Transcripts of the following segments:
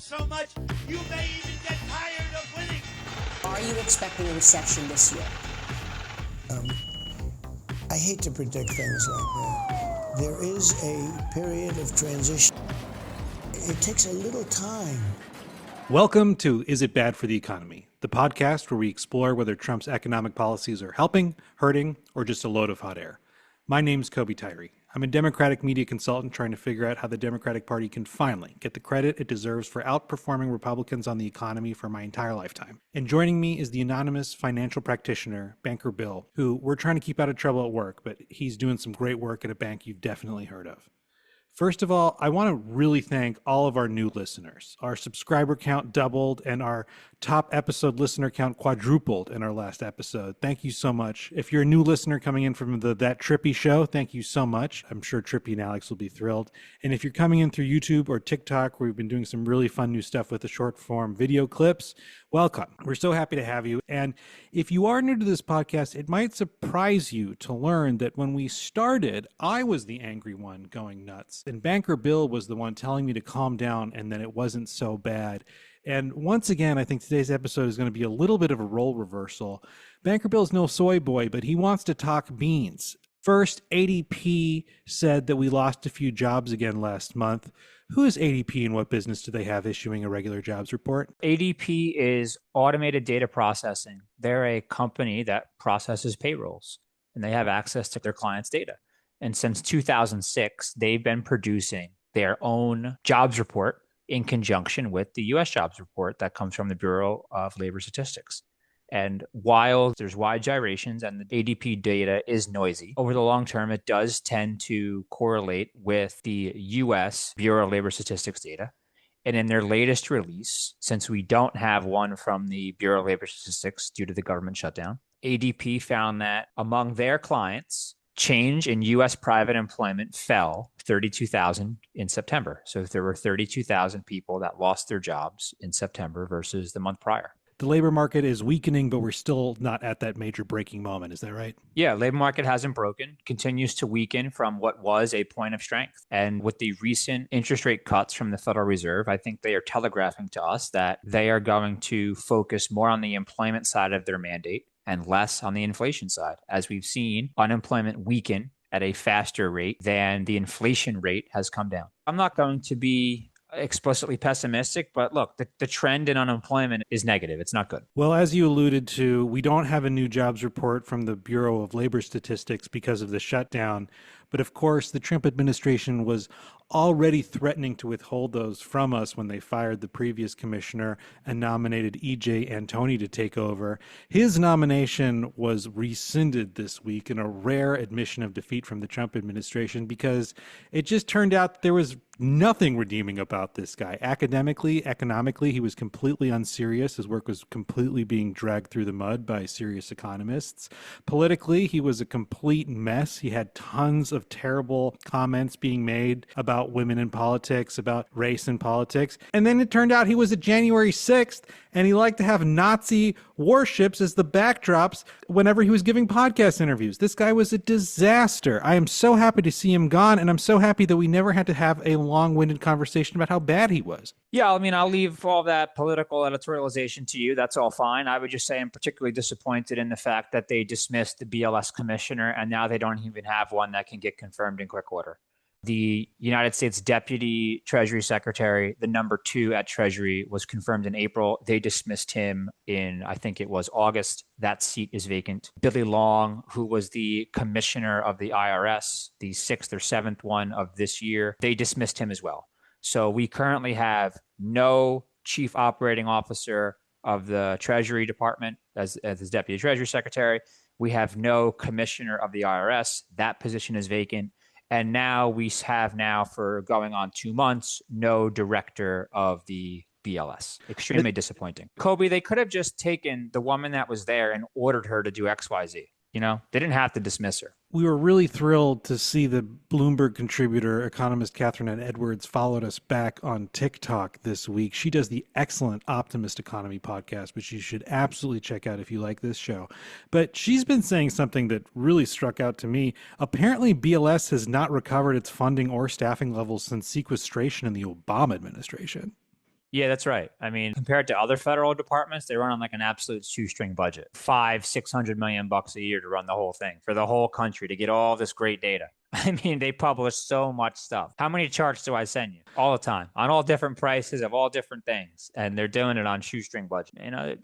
so much, you may even get tired of winning. Are you expecting a recession this year? I hate to predict things like that. There is a period of transition. It takes a little time. Welcome to Is It Bad for the Economy, the podcast where we explore whether Trump's economic policies are helping, hurting, or just a load of hot air. My name's Kobi Tirey. I'm a Democratic media consultant trying to figure out how the Democratic Party can finally get the credit it deserves for outperforming Republicans on the economy for my entire lifetime. And joining me is the anonymous financial practitioner, Banker Bill, who we're trying to keep out of trouble at work, but he's doing some great work at a bank you've definitely heard of. First of all, I want to really thank all of our new listeners. Our subscriber count doubled and our top episode listener count quadrupled in our last episode. Thank you so much. If you're a new listener coming in from That Trippy show, thank you so much. I'm sure Trippy and Alex will be thrilled. And if you're coming in through YouTube or TikTok, where we've been doing some really fun new stuff with the short form video clips, welcome. We're so happy to have you. And if you are new to this podcast, it might surprise you to learn that when we started, I was the angry one going nuts. And Banker Bill was the one telling me to calm down and that it wasn't so bad. And once again, I think today's episode is going to be a little bit of a role reversal. Banker Bill's no soy boy, but he wants to talk beans. First, ADP said that we lost a few jobs again last month. Who is ADP and what business do they have issuing a regular jobs report? ADP is automated data processing. They're a company that processes payrolls, and they have access to their clients' data. And since 2006, they've been producing their own jobs report in conjunction with the U.S. jobs report that comes from the Bureau of Labor Statistics. And while there's wide gyrations and the ADP data is noisy, over the long term, it does tend to correlate with the U.S. Bureau of Labor Statistics data. And in their latest release, since we don't have one from the Bureau of Labor Statistics due to the government shutdown, ADP found that among their clients, change in U.S. private employment fell 32,000 in September. So there were 32,000 people that lost their jobs in September versus the month prior. The labor market is weakening, but we're still not at that major breaking moment. Is that right? Yeah, labor market hasn't broken, continues to weaken from what was a point of strength. And with the recent interest rate cuts from the Federal Reserve, I think they are telegraphing to us that they are going to focus more on the employment side of their mandate and less on the inflation side. As we've seen, unemployment weaken at a faster rate than the inflation rate has come down. I'm not going to be explicitly pessimistic, but look, the trend in unemployment is negative. It's not good. Well, as you alluded to, we don't have a new jobs report from the Bureau of Labor Statistics because of the shutdown. But of course, the Trump administration was already threatening to withhold those from us when they fired the previous commissioner and nominated E.J. Antoni to take over. His nomination was rescinded this week in a rare admission of defeat from the Trump administration because it just turned out there was nothing redeeming about this guy. Academically, economically, he was completely unserious. His work was completely being dragged through the mud by serious economists. Politically, he was a complete mess. He had tons of terrible comments being made about women in politics, about race in politics. And then it turned out he was a January 6th, and he liked to have Nazi warships as the backdrops whenever he was giving podcast interviews. This guy was a disaster. I am so happy to see him gone, and I'm so happy that we never had to have a long-winded conversation about how bad he was. Yeah, I mean, I'll leave all that political editorialization to you. That's all fine. I would just say I'm particularly disappointed in the fact that they dismissed the BLS commissioner, and now they don't even have one that can get confirmed in quick order. The United States Deputy Treasury Secretary, the number 2 at Treasury, was confirmed in April. They dismissed him in, I think it was August. That seat is vacant. Billy Long, who was the commissioner of the IRS, the 6th or 7th one of this year, they dismissed him as well. So we currently have no chief operating officer of the Treasury Department as his Deputy Treasury Secretary. We have no commissioner of the IRS. That position is vacant. And now we have for going on 2 months, no director of the BLS. Extremely disappointing. Kobi, they could have just taken the woman that was there and ordered her to do XYZ. You know, they didn't have to dismiss her. We were really thrilled to see the Bloomberg contributor, economist Catherine Edwards, followed us back on TikTok this week. She does the excellent Optimist Economy podcast, which you should absolutely check out if you like this show. But she's been saying something that really struck out to me. Apparently, BLS has not recovered its funding or staffing levels since sequestration in the Obama administration. Yeah, that's right. I mean, compared to other federal departments, they run on like an absolute shoestring budget, 500-600 million bucks a year to run the whole thing for the whole country to get all this great data. I mean, they publish so much stuff. How many charts do I send you all the time on all different prices of all different things? And they're doing it on shoestring budget.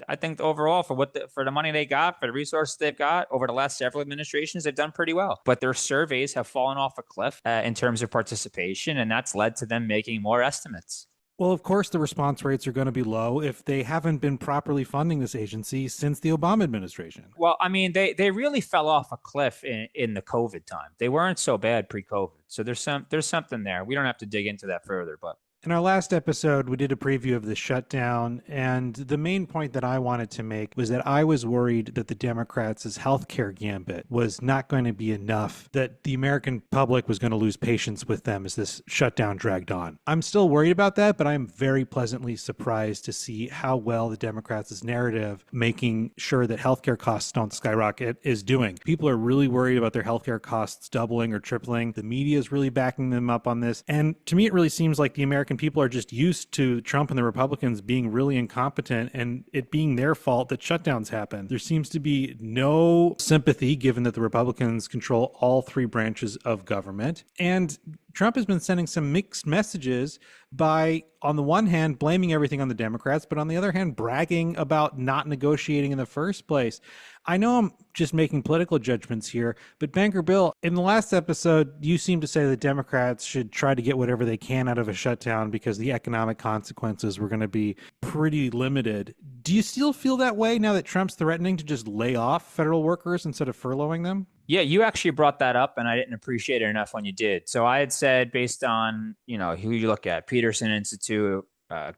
I think overall for for the money they got, for the resources they've got over the last several administrations, they've done pretty well. But their surveys have fallen off a cliff in terms of participation, and that's led to them making more estimates. Well, of course, the response rates are going to be low if they haven't been properly funding this agency since the Obama administration. Well, I mean, they really fell off a cliff in the COVID time. They weren't so bad pre-COVID. So there's something there. We don't have to dig into that further, but in our last episode, we did a preview of the shutdown, and the main point that I wanted to make was that I was worried that the Democrats' healthcare gambit was not going to be enough, that the American public was going to lose patience with them as this shutdown dragged on. I'm still worried about that, but I'm very pleasantly surprised to see how well the Democrats' narrative, making sure that healthcare costs don't skyrocket, is doing. People are really worried about their healthcare costs doubling or tripling. The media is really backing them up on this. And to me, it really seems like the American people are just used to Trump and the Republicans being really incompetent and it being their fault that shutdowns happen. There seems to be no sympathy given that the Republicans control all three branches of government. And Trump has been sending some mixed messages by, on the one hand, blaming everything on the Democrats, but on the other hand, bragging about not negotiating in the first place. I know I'm just making political judgments here, but Banker Bill, in the last episode, you seem to say the Democrats should try to get whatever they can out of a shutdown because the economic consequences were going to be pretty limited. Do you still feel that way now that Trump's threatening to just lay off federal workers instead of furloughing them? Yeah, you actually brought that up, and I didn't appreciate it enough when you did. So I had said, based on who you look at, Peterson Institute,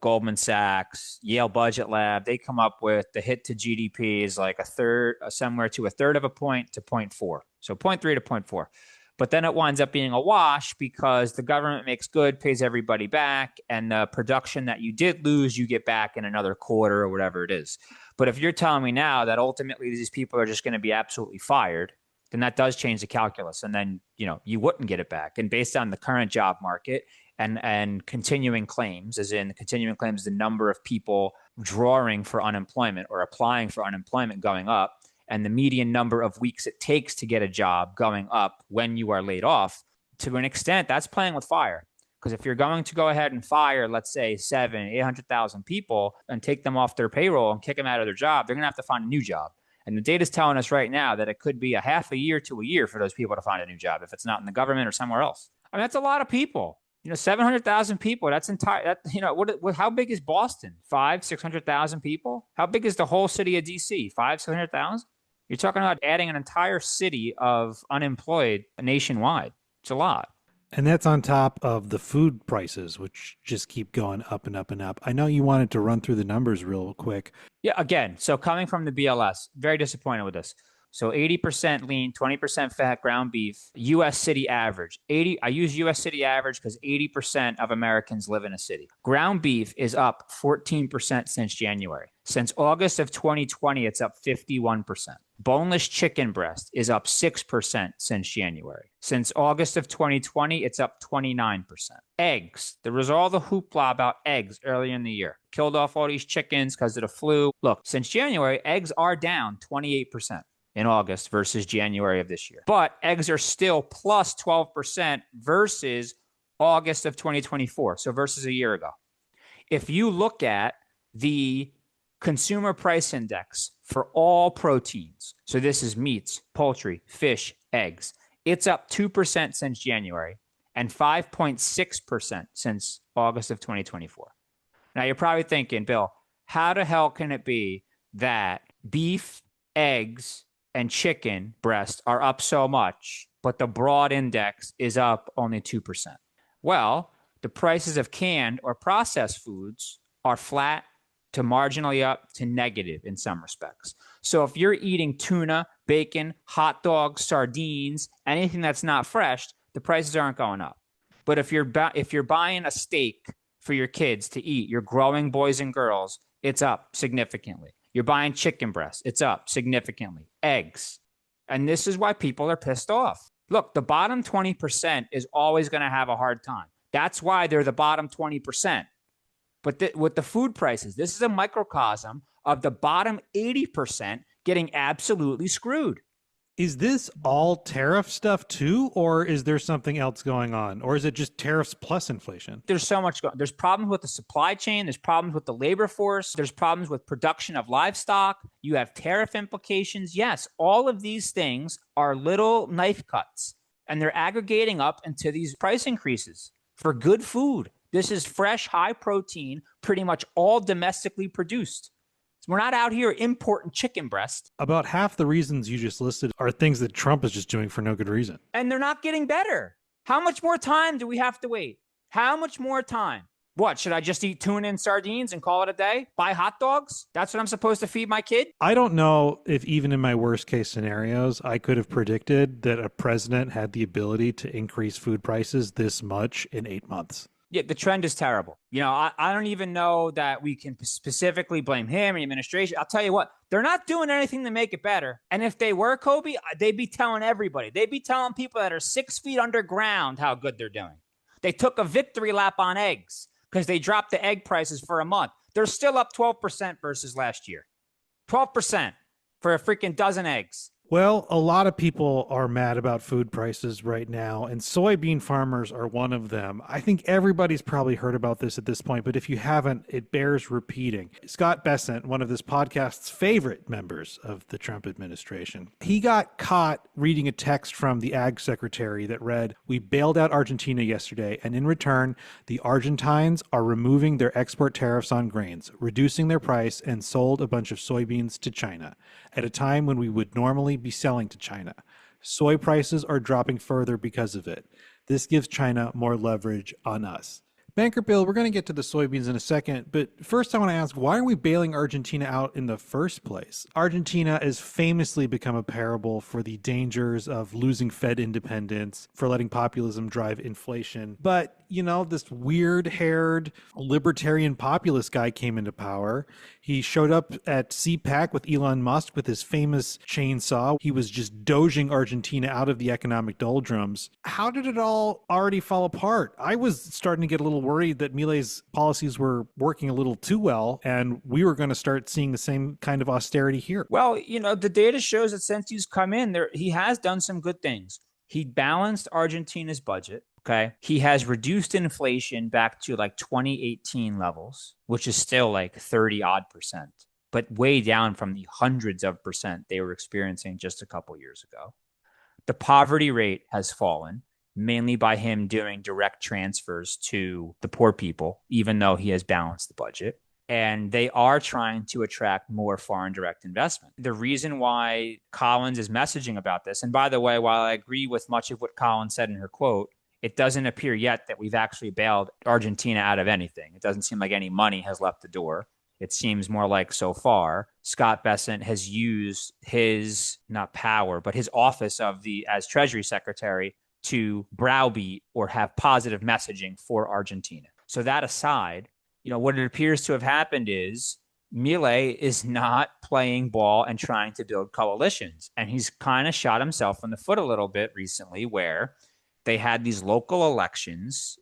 Goldman Sachs, Yale Budget Lab, they come up with the hit to GDP is like somewhere to a third of a point to 0.4. So 0.3 to 0.4. But then it winds up being a wash because the government makes good, pays everybody back, and the production that you did lose, you get back in another quarter or whatever it is. But if you're telling me now that ultimately these people are just going to be absolutely fired, then that does change the calculus. And then, you wouldn't get it back. And based on the current job market and continuing claims, as in continuing claims, the number of people drawing for unemployment or applying for unemployment going up, and the median number of weeks it takes to get a job going up when you are laid off, to an extent, that's playing with fire. Because if you're going to go ahead and fire, let's say 800,000 people and take them off their payroll and kick them out of their job, they're going to have to find a new job. And the data is telling us right now that it could be a half a year to a year for those people to find a new job if it's not in the government or somewhere else. I mean, that's a lot of people. 700,000 people. That's entire. How big is Boston? 600,000 people. How big is the whole city of DC? 600,000. You're talking about adding an entire city of unemployed nationwide. It's a lot. And that's on top of the food prices, which just keep going up and up and up. I know you wanted to run through the numbers real quick. Yeah, again, so coming from the BLS, very disappointed with this. So 80% lean, 20% fat ground beef, U.S. city average. I use U.S. city average because 80% of Americans live in a city. Ground beef is up 14% since January. Since August of 2020, it's up 51%. Boneless chicken breast is up 6% since January. Since August of 2020, it's up 29%. Eggs. There was all the hoopla about eggs earlier in the year. Killed off all these chickens because of the flu. Look, since January, eggs are down 28%. In August versus January of this year. But eggs are still plus 12% versus August of 2024, so versus a year ago. If you look at the consumer price index for all proteins, so this is meats, poultry, fish, eggs, it's up 2% since January and 5.6% since August of 2024. Now, you're probably thinking, Bill, how the hell can it be that beef, eggs, and chicken breast are up so much, but the broad index is up only 2%? Well, the prices of canned or processed foods are flat to marginally up to negative in some respects. So if you're eating tuna, bacon, hot dogs, sardines, anything that's not fresh, the prices aren't going up. But if you're buying a steak for your kids to eat, your growing boys and girls, it's up significantly. You're buying chicken breast. It's up significantly. Eggs. And this is why people are pissed off. Look, the bottom 20% is always going to have a hard time. That's why they're the bottom 20%. But with the food prices, this is a microcosm of the bottom 80% getting absolutely screwed. Is this all tariff stuff too, or is there something else going on? Or is it just tariffs plus inflation? There's so much going on. There's problems with the supply chain. There's problems with the labor force. There's problems with production of livestock. You have tariff implications. Yes, all of these things are little knife cuts, and they're aggregating up into these price increases for good food. This is fresh, high protein, pretty much all domestically produced. We're not out here importing chicken breast. About half the reasons you just listed are things that Trump is just doing for no good reason. And they're not getting better. How much more time do we have to wait? How much more time? What, should I just eat tuna and sardines and call it a day? Buy hot dogs? That's what I'm supposed to feed my kid? I don't know if even in my worst case scenarios, I could have predicted that a president had the ability to increase food prices this much in 8 months. Yeah, the trend is terrible. I don't even know that we can specifically blame him or the administration. I'll tell you what, they're not doing anything to make it better. And if they were, Kobi, they'd be telling everybody. They'd be telling people that are 6 feet underground how good they're doing. They took a victory lap on eggs because they dropped the egg prices for a month. They're still up 12% versus last year. 12% for a freaking dozen eggs. Well, a lot of people are mad about food prices right now, and soybean farmers are one of them. I think everybody's probably heard about this at this point, but if you haven't, it bears repeating. Scott Bessent, one of this podcast's favorite members of the Trump administration, he got caught reading a text from the ag secretary that read, "We bailed out Argentina yesterday, and in return, the Argentines are removing their export tariffs on grains, reducing their price, and sold a bunch of soybeans to China at a time when we would normally be selling to China. Soy prices are dropping further because of it. This gives China more leverage on us." Banker Bill, we're going to get to the soybeans in a second, but first I want to ask, why are we bailing Argentina out in the first place? Argentina has famously become a parable for the dangers of losing Fed independence, for letting populism drive inflation. But, this weird-haired libertarian populist guy came into power. He showed up at CPAC with Elon Musk with his famous chainsaw. He was just doging Argentina out of the economic doldrums. How did it all already fall apart? I was starting to get a little worried that Milei's policies were working a little too well, and we were going to start seeing the same kind of austerity here. Well, the data shows that since he's come in there, he has done some good things. He balanced Argentina's budget. Okay. He has reduced inflation back to like 2018 levels, which is still like 30 odd %, but way down from the hundreds of % they were experiencing just a couple years ago. The poverty rate has fallen, mainly by him doing direct transfers to the poor people, even though he has balanced the budget. And they are trying to attract more foreign direct investment. The reason why Collins is messaging about this, and by the way, while I agree with much of what Collins said in her quote, it doesn't appear yet that we've actually bailed Argentina out of anything. It doesn't seem like any money has left the door. It seems more like so far, Scott Bessent has used his, not power, but his office as Treasury Secretary to browbeat or have positive messaging for Argentina. So that aside, what it appears to have happened is Milei is not playing ball and trying to build coalitions. And he's kind of shot himself in the foot a little bit recently where they had these local elections,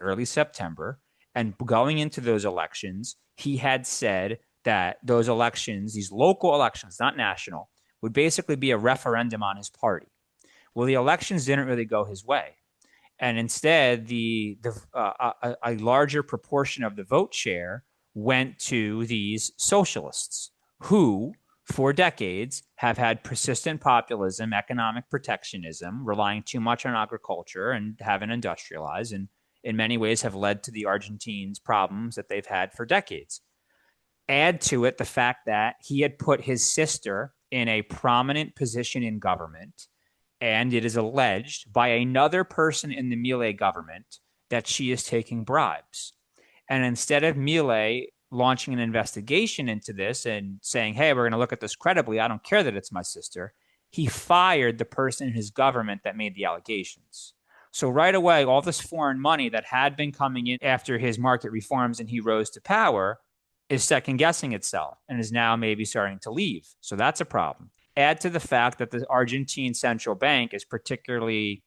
early September, and going into those elections, he had said that those elections, these local elections, not national, would basically be a referendum on his party. Well, the elections didn't really go his way. And instead, a larger proportion of the vote share went to these socialists who, for decades, have had persistent populism, economic protectionism, relying too much on agriculture and haven't industrialized, and in many ways have led to the Argentines' problems that they've had for decades. Add to it the fact that he had put his sister in a prominent position in government, and it is alleged by another person in the Milei government that she is taking bribes. And instead of Milei launching an investigation into this and saying, hey, we're going to look at this credibly, I don't care that it's my sister, he fired the person in his government that made the allegations. So right away, all this foreign money that had been coming in after his market reforms and he rose to power is second guessing itself and is now maybe starting to leave. So that's a problem. Add to the fact that the Argentine central bank is particularly,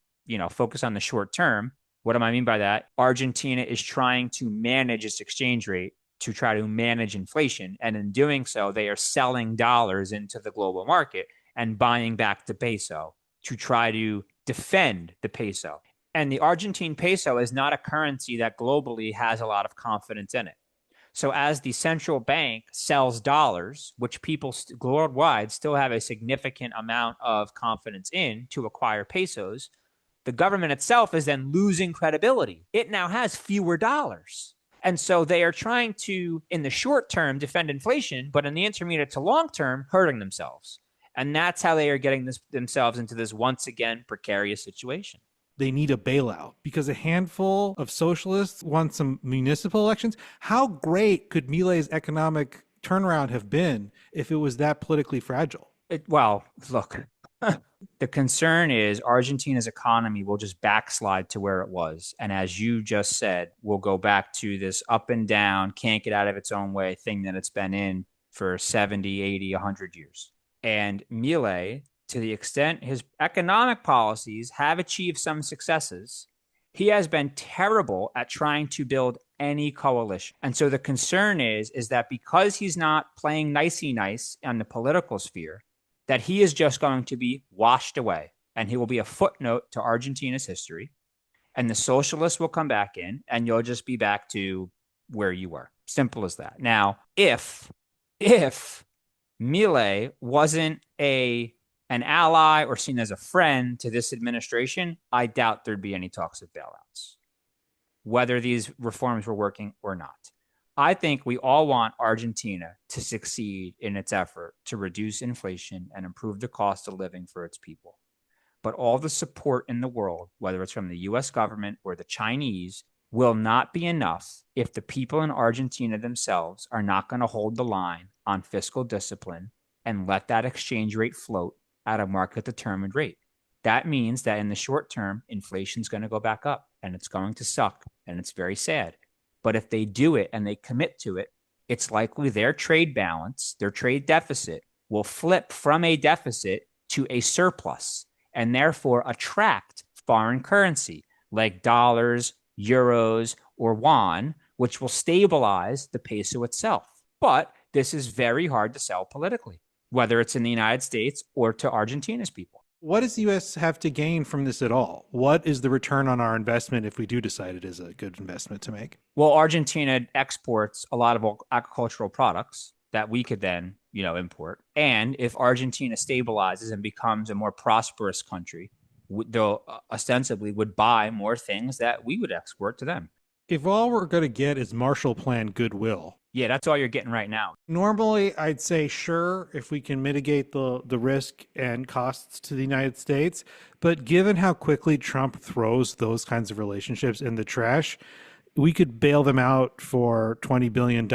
focused on the short term. What do I mean by that? Argentina is trying to manage its exchange rate to try to manage inflation. And in doing so, they are selling dollars into the global market and buying back the peso to try to defend the peso. And the Argentine peso is not a currency that globally has a lot of confidence in it. So as the central bank sells dollars, which people worldwide still have a significant amount of confidence in to acquire pesos, the government itself is then losing credibility. It now has fewer dollars. And so they are trying to, in the short term, defend inflation, but in the intermediate to long term, hurting themselves. And that's how they are getting themselves into this once again precarious situation. They need a bailout because a handful of socialists won some municipal elections. How great could Milei's economic turnaround have been if it was that politically fragile? Well, look, the concern is Argentina's economy will just backslide to where it was. And as you just said, we'll go back to this up and down, can't get out of its own way thing that it's been in for 70, 80, 100 years. And Milei, to the extent his economic policies have achieved some successes, he has been terrible at trying to build any coalition. And so the concern is that because he's not playing nicey nice on the political sphere, that he is just going to be washed away and he will be a footnote to Argentina's history. And the socialists will come back in and you'll just be back to where you were. Simple as that. Now, if Milei wasn't an ally or seen as a friend to this administration, I doubt there'd be any talks of bailouts, whether these reforms were working or not. I think we all want Argentina to succeed in its effort to reduce inflation and improve the cost of living for its people. But all the support in the world, whether it's from the US government or the Chinese, will not be enough if the people in Argentina themselves are not going to hold the line on fiscal discipline and let that exchange rate float at a market-determined rate. That means that in the short term, inflation is going to go back up and it's going to suck and it's very sad. But if they do it and they commit to it, it's likely their trade balance, their trade deficit, will flip from a deficit to a surplus and therefore attract foreign currency like dollars, euros, or yuan, which will stabilize the peso itself. But this is very hard to sell politically, whether it's in the United States or to Argentina's people. What does the U.S. have to gain from this at all? What is the return on our investment if we do decide it is a good investment to make? Well, Argentina exports a lot of agricultural products that we could then, import. And if Argentina stabilizes and becomes a more prosperous country, they'll ostensibly would buy more things that we would export to them. If all we're going to get is Marshall Plan goodwill. Yeah, that's all you're getting right now. Normally, I'd say sure if we can mitigate the risk and costs to the United States. But given how quickly Trump throws those kinds of relationships in the trash, we could bail them out for $20 billion,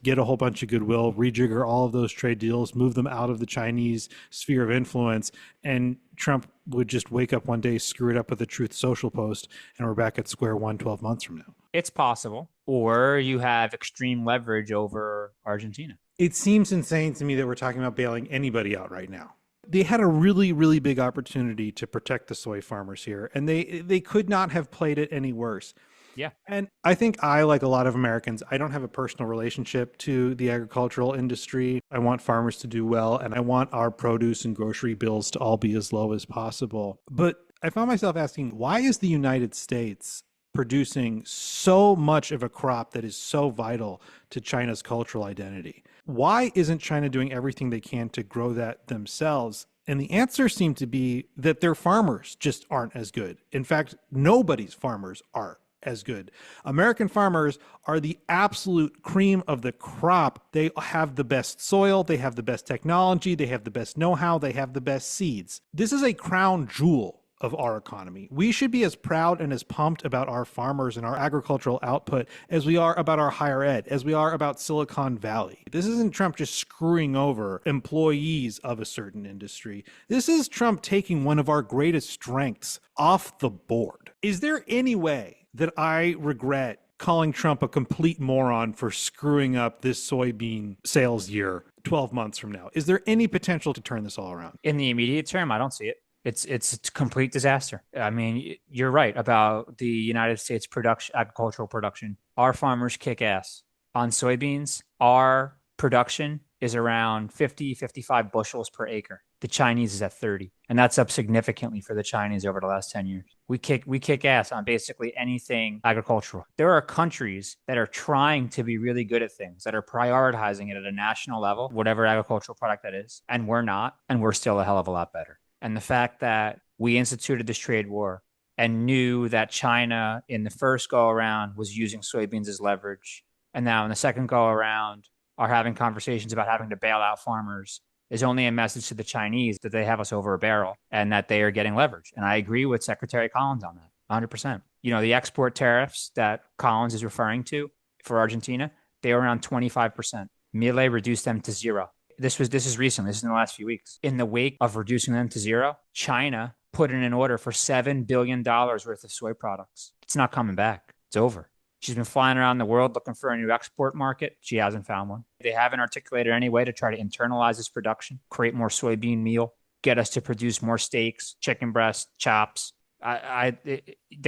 get a whole bunch of goodwill, rejigger all of those trade deals, move them out of the Chinese sphere of influence, and Trump would just wake up one day, screw it up with a Truth Social post, and we're back at square one 12 months from now. It's possible. Or you have extreme leverage over Argentina. It seems insane to me that we're talking about bailing anybody out right now. They had a really, really big opportunity to protect the soy farmers here, and they could not have played it any worse. Yeah. And I think like a lot of Americans, I don't have a personal relationship to the agricultural industry. I want farmers to do well, and I want our produce and grocery bills to all be as low as possible. But I found myself asking, why is the United States producing so much of a crop that is so vital to China's cultural identity? Why isn't China doing everything they can to grow that themselves? And the answer seemed to be that their farmers just aren't as good. In fact, nobody's farmers are as good. American farmers are the absolute cream of the crop. They have the best soil, they have the best technology, they have the best know-how, they have the best seeds. This is a crown jewel of our economy. We should be as proud and as pumped about our farmers and our agricultural output as we are about our higher ed, as we are about Silicon Valley. This isn't Trump just screwing over employees of a certain industry. This is Trump taking one of our greatest strengths off the board. Is there any way that I regret calling Trump a complete moron for screwing up this soybean sales year 12 months from now? Is there any potential to turn this all around? In the immediate term, I don't see it. It's a complete disaster. I mean, you're right about the United States production, agricultural production. Our farmers kick ass on soybeans. Our production is around 50, 55 bushels per acre. The Chinese is at 30, and that's up significantly for the Chinese over the last 10 years. We kick ass on basically anything agricultural. There are countries that are trying to be really good at things, that are prioritizing it at a national level, whatever agricultural product that is, and we're not, and we're still a hell of a lot better. And the fact that we instituted this trade war and knew that China in the first go around was using soybeans as leverage, and now in the second go around are having conversations about having to bail out farmers is only a message to the Chinese that they have us over a barrel and that they are getting leverage. And I agree with Secretary Collins on that, 100%. You know, the export tariffs that Collins is referring to for Argentina, they were around 25%. Milei reduced them to zero. This is recent. This is in the last few weeks. In the wake of reducing them to zero, China put in an order for $7 billion worth of soy products. It's not coming back. It's over. She's been flying around the world looking for a new export market. She hasn't found one. They haven't articulated any way to try to internalize this production, create more soybean meal, get us to produce more steaks, chicken breasts, chops. They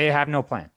have no plan.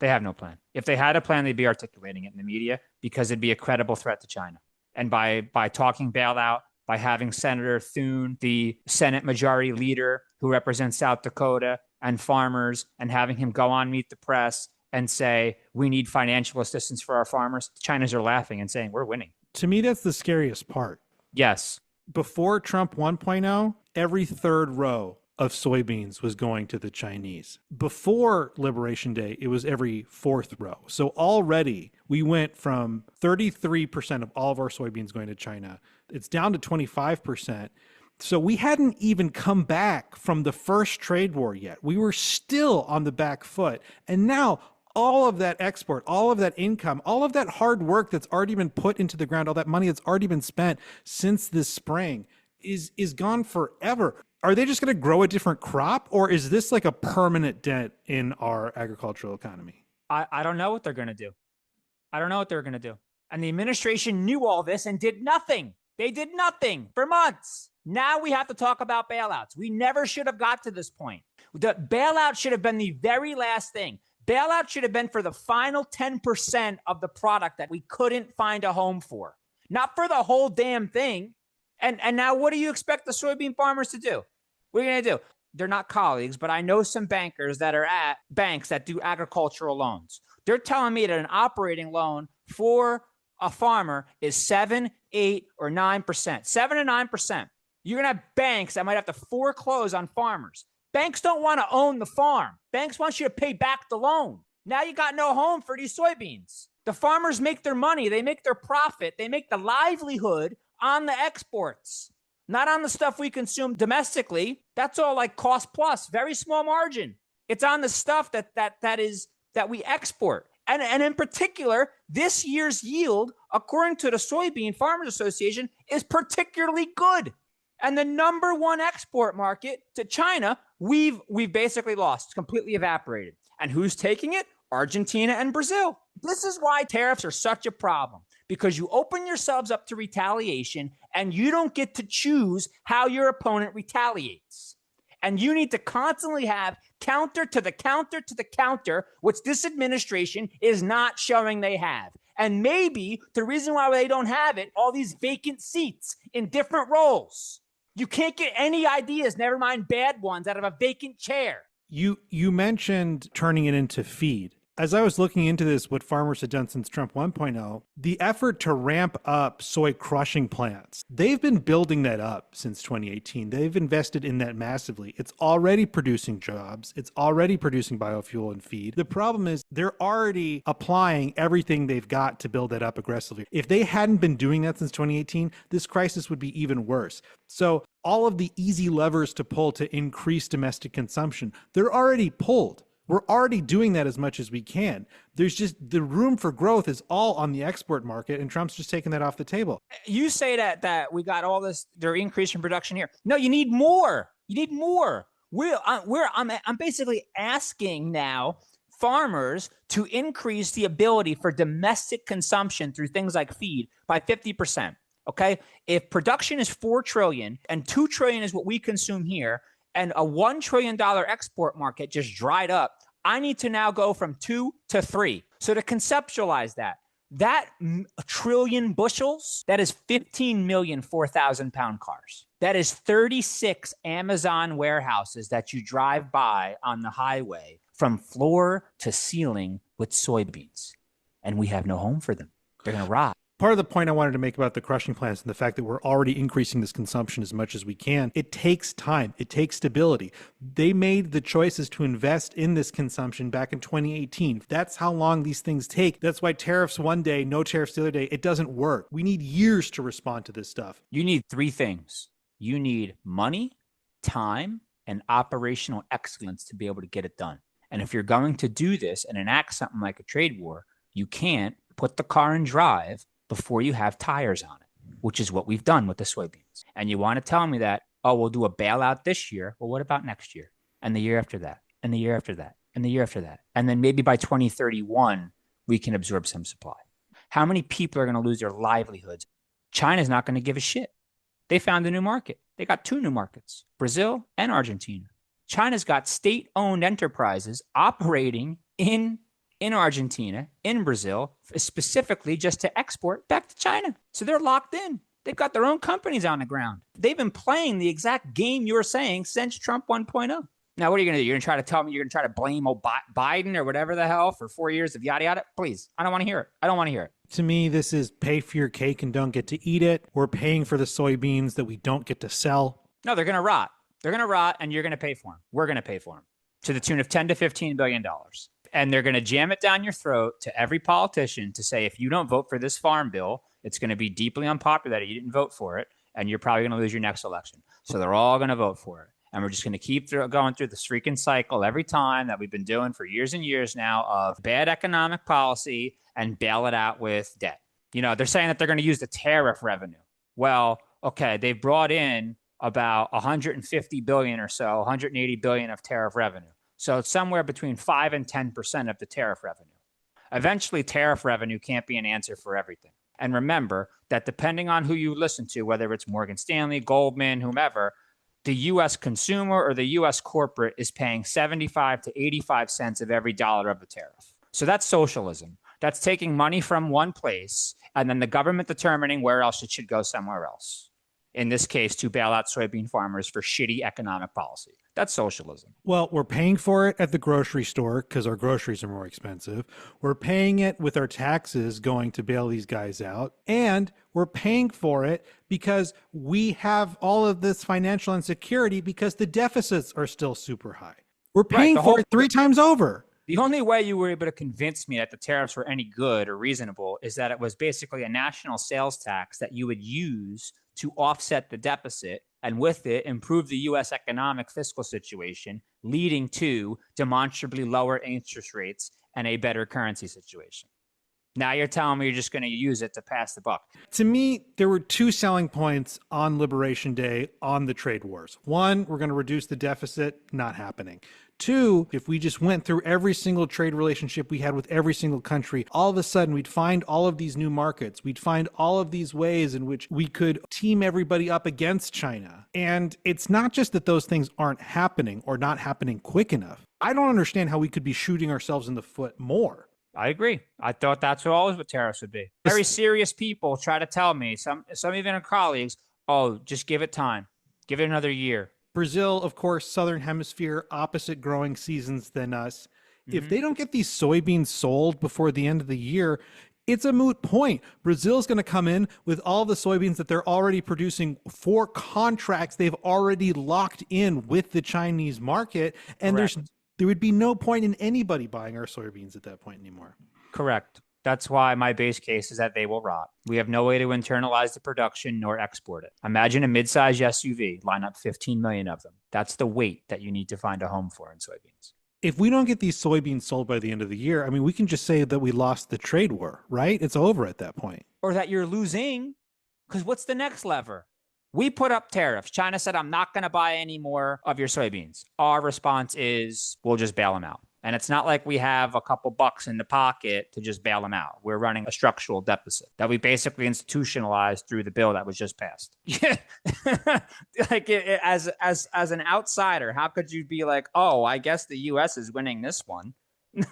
They have no plan. If they had a plan, they'd be articulating it in the media because it'd be a credible threat to China. And by talking bailout, by having Senator Thune, the Senate Majority Leader who represents South Dakota and farmers, and having him go on Meet the Press and say, we need financial assistance for our farmers, China's are laughing and saying, we're winning. To me, that's the scariest part. Yes. Before Trump 1.0, every third row of soybeans was going to the Chinese. Before Liberation Day, it was every fourth row. So already we went from 33% of all of our soybeans going to China. It's down to 25%. So we hadn't even come back from the first trade war yet. We were still on the back foot. And now all of that export, all of that income, all of that hard work that's already been put into the ground, all that money that's already been spent since this spring is gone forever. Are they just going to grow a different crop, or is this like a permanent dent in our agricultural economy? I don't know what they're going to do. I don't know what they're going to do. And the administration knew all this and did nothing. They did nothing for months. Now we have to talk about bailouts. We never should have got to this point. The bailout should have been the very last thing. Bailout should have been for the final 10% of the product that we couldn't find a home for, not for the whole damn thing. And now what do you expect the soybean farmers to do? What are you going to do? They're not colleagues, but I know some bankers that are at banks that do agricultural loans. They're telling me that an operating loan for a farmer is 7, 8, or 9%. 7 to 9%. You're going to have banks that might have to foreclose on farmers. Banks don't want to own the farm. Banks want you to pay back the loan. Now you got no home for these soybeans. The farmers make their money. They make their profit. They make the livelihood on the exports, not on the stuff we consume domestically. That's all like cost plus, very small margin. It's on the stuff that we export. And in particular, this year's yield, according to the Soybean Farmers Association, is particularly good. And the number one export market to China, we've basically lost, completely evaporated. And who's taking it? Argentina and Brazil. This is why tariffs are such a problem, because you open yourselves up to retaliation and you don't get to choose how your opponent retaliates. And you need to constantly have counter to the counter to the counter, which this administration is not showing they have. And maybe the reason why they don't have it, all these vacant seats in different roles. You can't get any ideas, never mind bad ones, out of a vacant chair. You mentioned turning it into feed. As I was looking into this, what farmers had done since Trump 1.0, the effort to ramp up soy crushing plants, they've been building that up since 2018. They've invested in that massively. It's already producing jobs. It's already producing biofuel and feed. The problem is they're already applying everything they've got to build that up aggressively. If they hadn't been doing that since 2018, this crisis would be even worse. So all of the easy levers to pull to increase domestic consumption, they're already pulled. We're already doing that as much as we can. There's just the room for growth is all on the export market, and Trump's just taking that off the table. You say that we got all this, they're increasing production here. No, you need more. You need more. I'm basically asking now farmers to increase the ability for domestic consumption through things like feed by 50%. Okay, if production is 4 trillion and 2 trillion is what we consume here, and a $1 trillion export market just dried up. I need to now go from 2 to 3. So to conceptualize that trillion bushels, that is 15 million 4,000 pound cars. That is 36 Amazon warehouses that you drive by on the highway from floor to ceiling with soybeans. And we have no home for them. They're going to rot. Part of the point I wanted to make about the crushing plants and the fact that we're already increasing this consumption as much as we can, it takes time. It takes stability. They made the choices to invest in this consumption back in 2018. That's how long these things take. That's why tariffs one day, no tariffs the other day, it doesn't work. We need years to respond to this stuff. You need 3 things. You need money, time, and operational excellence to be able to get it done. And if you're going to do this and enact something like a trade war, you can't put the car in drive before you have tires on it, which is what we've done with the soybeans. And you want to tell me that, oh, we'll do a bailout this year. Well, what about next year? And the year after that, and the year after that, and the year after that. And then maybe by 2031, we can absorb some supply. How many people are going to lose their livelihoods? China's not going to give a shit. They found a new market. They got 2 new markets, Brazil and Argentina. China's got state-owned enterprises operating in Argentina, in Brazil, specifically just to export back to China. So they're locked in. They've got their own companies on the ground. They've been playing the exact game you're saying since Trump 1.0. Now, what are you going to do? You're going to try to tell me you're going to try to blame Biden or whatever the hell for 4 years of yada yada? Please, I don't want to hear it. I don't want to hear it. To me, this is pay for your cake and don't get to eat it. We're paying for the soybeans that we don't get to sell. No, they're going to rot. They're going to rot, and you're going to pay for them. We're going to pay for them to the tune of $10 to $15 billion. And they're going to jam it down your throat to every politician to say, if you don't vote for this farm bill, it's going to be deeply unpopular that you didn't vote for it, and you're probably going to lose your next election. So they're all going to vote for it. And we're just going to keep going through this freaking cycle every time that we've been doing for years and years now of bad economic policy and bail it out with debt. You know, they're saying that they're going to use the tariff revenue. Well, okay, they've brought in about 150 billion or so, 180 billion of tariff revenue. So it's somewhere between 5 and 10% of the tariff revenue. Eventually, tariff revenue can't be an answer for everything. And remember that depending on who you listen to, whether it's Morgan Stanley, Goldman, whomever, the U.S. consumer or the U.S. corporate is paying 75 to 85 cents of every dollar of the tariff. So that's socialism. That's taking money from one place and then the government determining where else it should go somewhere else. In this case, to bail out soybean farmers for shitty economic policy. That's socialism. Well, we're paying for it at the grocery store because our groceries are more expensive. We're paying it with our taxes going to bail these guys out. And we're paying for it because we have all of this financial insecurity because the deficits are still super high. We're paying for it 3 times over. The only way you were able to convince me that the tariffs were any good or reasonable is that it was basically a national sales tax that you would use to offset the deficit and with it improve the U.S. economic fiscal situation, leading to demonstrably lower interest rates and a better currency situation. Now you're telling me you're just going to use it to pass the buck. To me, there were 2 selling points on Liberation Day on the trade wars. 1, we're going to reduce the deficit, not happening. 2, if we just went through every single trade relationship we had with every single country, all of a sudden we'd find all of these new markets. We'd find all of these ways in which we could team everybody up against China. And it's not just that those things aren't happening or not happening quick enough. I don't understand how we could be shooting ourselves in the foot more. I agree. I thought that's always what tariffs would be. Very serious people try to tell me, some even our colleagues, oh, just give it time. Give it another year. Brazil, of course, Southern Hemisphere, opposite growing seasons than us. If they don't get these soybeans sold before the end of the year, it's a moot point. Brazil's going to come in with all the soybeans that they're already producing for contracts they've already locked in with the Chinese market. And there would be no point in anybody buying our soybeans at that point anymore. Correct. That's why my base case is that they will rot. We have no way to internalize the production nor export it. Imagine a mid-sized SUV, line up 15 million of them. That's the weight that you need to find a home for in soybeans. If we don't get these soybeans sold by the end of the year, I mean, we can just say that we lost the trade war, right? It's over at that point. Or that you're losing, because what's the next lever? We put up tariffs. China said, I'm not going to buy any more of your soybeans. Our response is, we'll just bail them out. And it's not like we have a couple bucks in the pocket to just bail them out. We're running a structural deficit that we basically institutionalized through the bill that was just passed. Yeah. Like as an outsider, how could you be like, oh, I guess the U.S. is winning this one?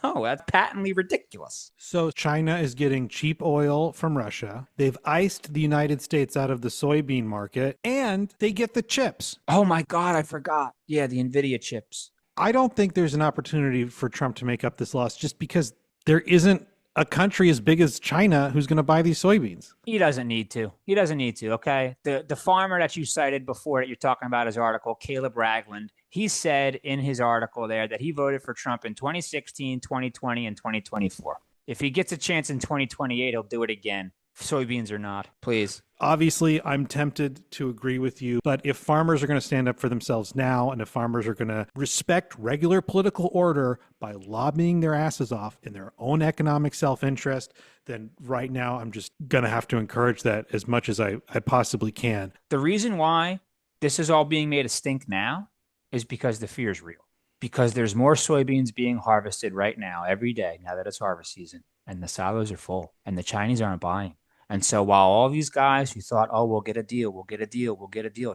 No, that's patently ridiculous. So China is getting cheap oil from Russia. They've iced the United States out of the soybean market, and they get the chips. Oh my God, I forgot. Yeah, the NVIDIA chips. I don't think there's an opportunity for Trump to make up this loss just because there isn't a country as big as China who's going to buy these soybeans. He doesn't need to. He doesn't need to, okay? The farmer that you cited before that you're talking about his article, Caleb Ragland, he said in his article there that he voted for Trump in 2016, 2020, and 2024. If he gets a chance in 2028, he'll do it again. Soybeans or not, please. Obviously, I'm tempted to agree with you, but if farmers are going to stand up for themselves now, and if farmers are going to respect regular political order by lobbying their asses off in their own economic self-interest, then right now I'm just going to have to encourage that as much as I possibly can. The reason why this is all being made a stink now is because the fear is real. Because there's more soybeans being harvested right now, every day, now that it's harvest season, and the silos are full, and the Chinese aren't buying. And so while all these guys who thought, oh, we'll get a deal,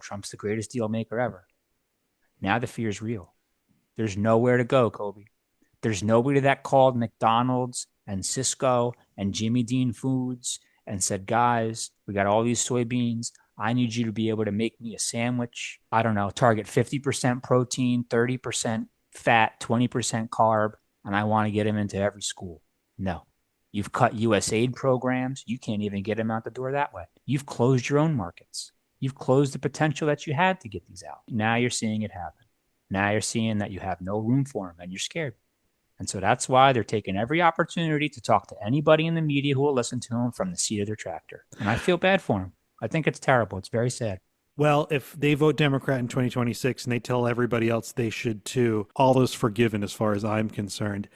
Trump's the greatest deal maker ever. Now the fear is real. There's nowhere to go, Kobi. There's nobody that called McDonald's and Cisco and Jimmy Dean Foods and said, guys, we got all these soybeans. I need you to be able to make me a sandwich. I don't know, target 50% protein, 30% fat, 20% carb, and I want to get them into every school. No. You've cut USAID programs. You can't even get them out the door that way. You've closed your own markets. You've closed the potential that you had to get these out. Now you're seeing it happen. Now you're seeing that you have no room for them and you're scared. And so that's why they're taking every opportunity to talk to anybody in the media who will listen to them from the seat of their tractor. And I feel bad for them. I think it's terrible. It's very sad. Well, if they vote Democrat in 2026 and they tell everybody else they should too, all is forgiven as far as I'm concerned.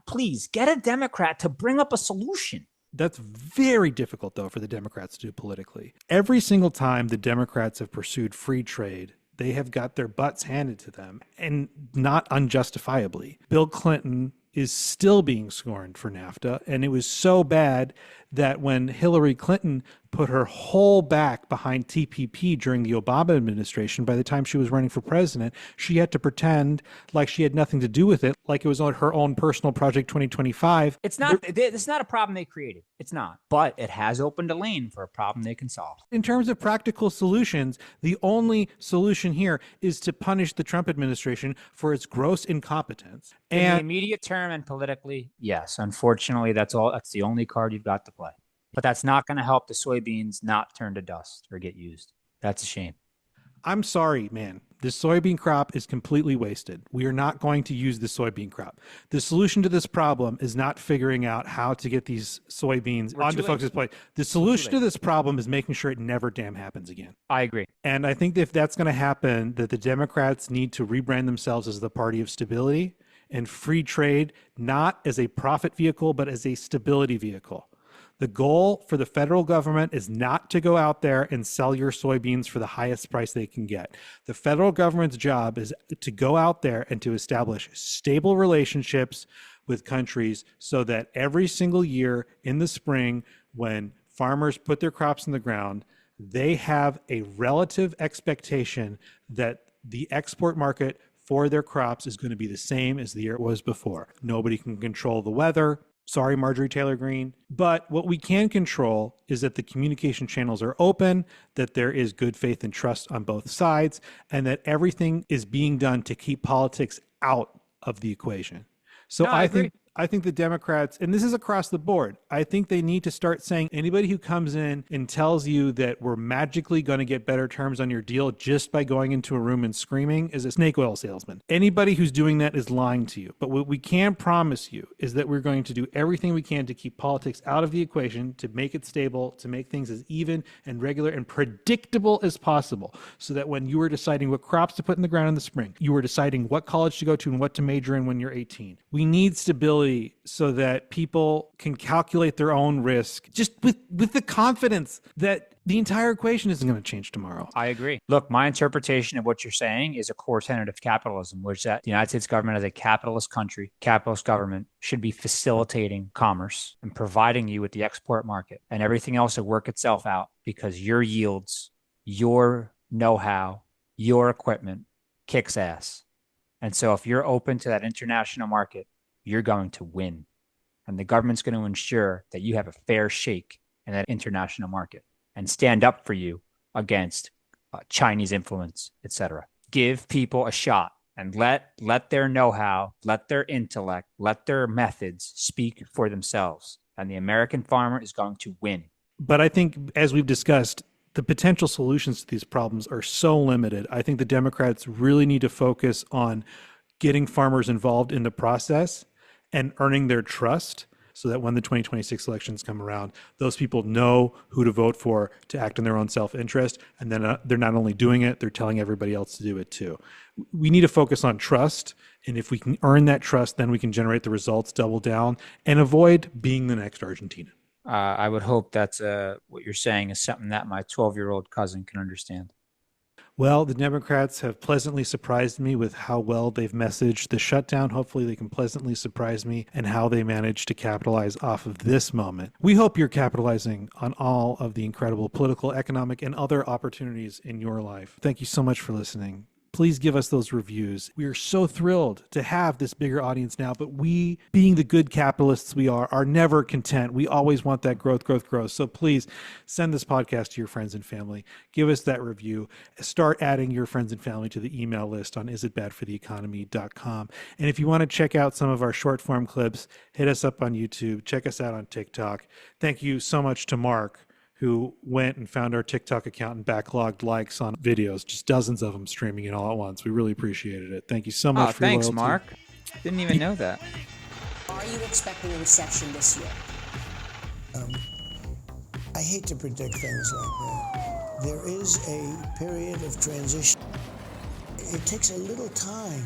Please get a Democrat to bring up a solution. That's very difficult, though, for the Democrats to do politically. Every single time the Democrats have pursued free trade, they have got their butts handed to them, and not unjustifiably. Bill Clinton is still being scorned for NAFTA, and it was so bad that when Hillary Clinton put her whole back behind TPP during the Obama administration, by the time she was running for president, she had to pretend like she had nothing to do with it, like it was on her own personal project 2025. It's not a problem they created. It's not. But it has opened a lane for a problem they can solve. In terms of practical solutions, the only solution here is to punish the Trump administration for its gross incompetence. In the immediate term and politically, yes. Unfortunately, that's the only card you've got to play. But that's not going to help the soybeans not turn to dust or get used. That's a shame. I'm sorry, man. This soybean crop is completely wasted. We are not going to use the soybean crop. The solution to this problem is not figuring out how to get these soybeans onto folks' plate. The solution to this problem is making sure it never damn happens again. I agree. And I think that if that's going to happen, that the Democrats need to rebrand themselves as the party of stability and free trade, not as a profit vehicle, but as a stability vehicle. The goal for the federal government is not to go out there and sell your soybeans for the highest price they can get. The federal government's job is to go out there and to establish stable relationships with countries so that every single year in the spring, when farmers put their crops in the ground, they have a relative expectation that the export market for their crops is going to be the same as the year it was before. Nobody can control the weather. Sorry, Marjorie Taylor Greene. But what we can control is that the communication channels are open, that there is good faith and trust on both sides, and that everything is being done to keep politics out of the equation. So I think the Democrats, and this is across the board, I think they need to start saying anybody who comes in and tells you that we're magically going to get better terms on your deal just by going into a room and screaming is a snake oil salesman. Anybody who's doing that is lying to you. But what we can promise you is that we're going to do everything we can to keep politics out of the equation, to make it stable, to make things as even and regular and predictable as possible, so that when you are deciding what crops to put in the ground in the spring, you are deciding what college to go to and what to major in when you're 18. We need stability early so that people can calculate their own risk, just with the confidence that the entire equation isn't going to change tomorrow. I agree. Look, my interpretation of what you're saying is a core tenet of capitalism, which that the United States government as a capitalist country, capitalist government, should be facilitating commerce and providing you with the export market, and everything else will work itself out because your yields, your know-how, your equipment kicks ass. And so if you're open to that international market, you're going to win. And the government's going to ensure that you have a fair shake in that international market and stand up for you against Chinese influence, etc. Give people a shot and let their know-how, let their intellect, let their methods speak for themselves. And the American farmer is going to win. But I think, as we've discussed, the potential solutions to these problems are so limited. I think the Democrats really need to focus on getting farmers involved in the process and earning their trust so that when the 2026 elections come around, those people know who to vote for to act in their own self-interest. And then they're not only doing it, they're telling everybody else to do it too. We need to focus on trust. And if we can earn that trust, then we can generate the results, double down, and avoid being the next Argentina. I would hope that's what you're saying is something that my 12-year-old cousin can understand. Well, the Democrats have pleasantly surprised me with how well they've messaged the shutdown. Hopefully they can pleasantly surprise me and how they managed to capitalize off of this moment. We hope you're capitalizing on all of the incredible political, economic, and other opportunities in your life. Thank you so much for listening. Please give us those reviews. We are so thrilled to have this bigger audience now, but we, being the good capitalists we are never content. We always want that growth. So please send this podcast to your friends and family. Give us that review. Start adding your friends and family to the email list on isitbadfortheeconomy.com. And if you want to check out some of our short form clips, hit us up on YouTube. Check us out on TikTok. Thank you so much to Mark, who went and found our TikTok account and backlogged likes on videos, just dozens of them streaming it all at once. We really appreciated it. Thank you so much for your thanks, loyalty. Mark. Didn't even know that. Are you expecting a recession this year? I hate to predict things like that. There is a period of transition. It takes a little time